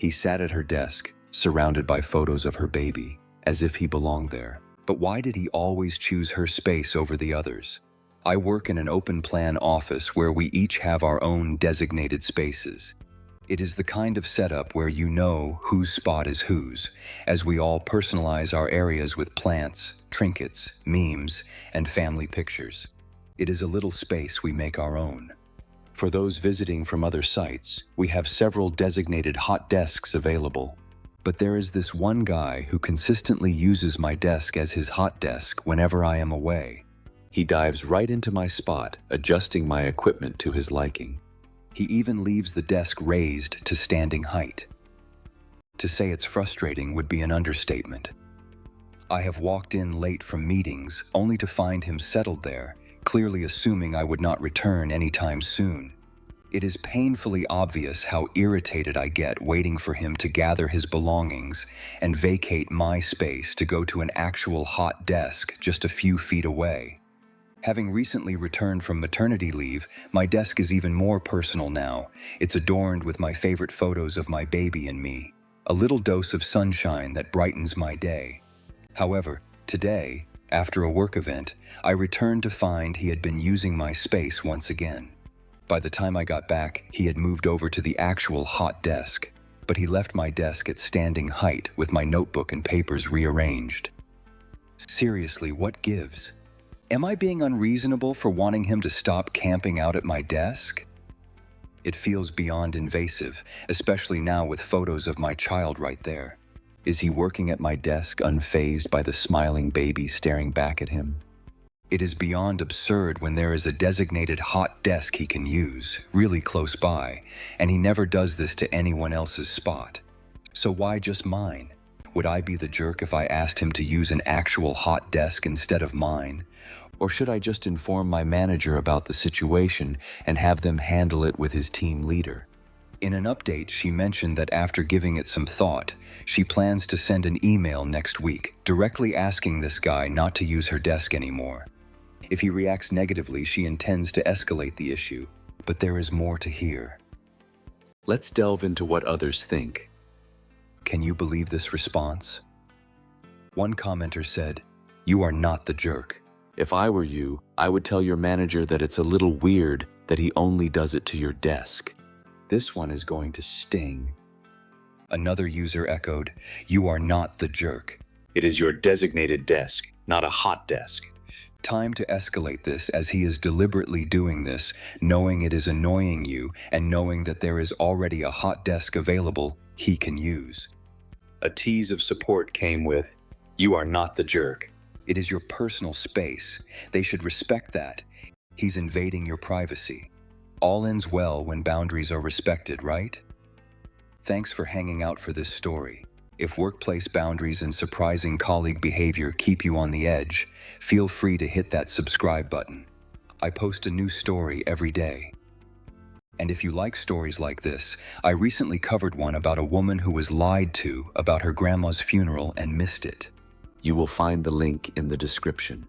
He sat at her desk, surrounded by photos of her baby, as if he belonged there. But why did he always choose her space over the others? I work in an open-plan office where we each have our own designated spaces. It is the kind of setup where you know whose spot is whose, as we all personalize our areas with plants, trinkets, memes, and family pictures. It is a little space we make our own. For those visiting from other sites, we have several designated hot desks available. But there is this one guy who consistently uses my desk as his hot desk whenever I am away. He dives right into my spot, adjusting my equipment to his liking. He even leaves the desk raised to standing height. To say it's frustrating would be an understatement. I have walked in late from meetings only to find him settled there, clearly assuming I would not return anytime soon. It is painfully obvious how irritated I get waiting for him to gather his belongings and vacate my space to go to an actual hot desk just a few feet away. Having recently returned from maternity leave, my desk is even more personal now. It's adorned with my favorite photos of my baby and me, a little dose of sunshine that brightens my day. However, today, after a work event, I returned to find he had been using my space once again. By the time I got back, he had moved over to the actual hot desk, but he left my desk at standing height with my notebook and papers rearranged. Seriously, what gives? Am I being unreasonable for wanting him to stop camping out at my desk? It feels beyond invasive, especially now with photos of my child right there. Is he working at my desk unfazed by the smiling baby staring back at him? It is beyond absurd when there is a designated hot desk he can use, really close by, and he never does this to anyone else's spot. So why just mine? Would I be the jerk if I asked him to use an actual hot desk instead of mine? Or should I just inform my manager about the situation and have them handle it with his team leader? In an update, she mentioned that after giving it some thought, she plans to send an email next week, directly asking this guy not to use her desk anymore. If he reacts negatively, she intends to escalate the issue, but there is more to hear. Let's delve into what others think. Can you believe this response? One commenter said, "You are not the jerk. If I were you, I would tell your manager that it's a little weird that he only does it to your desk. This one is going to sting." Another user echoed, "You are not the jerk. It is your designated desk, not a hot desk." Time to escalate this, as he is deliberately doing this, knowing it is annoying you and knowing that there is already a hot desk available he can use. A tease of support came with, "You are not the jerk." It is your personal space. They should respect that. He's invading your privacy. All ends well when boundaries are respected, right? Thanks for hanging out for this story. If workplace boundaries and surprising colleague behavior keep you on the edge, feel free to hit that subscribe button. I post a new story every day. And if you like stories like this, I recently covered one about a woman who was lied to about her grandma's funeral and missed it. You will find the link in the description.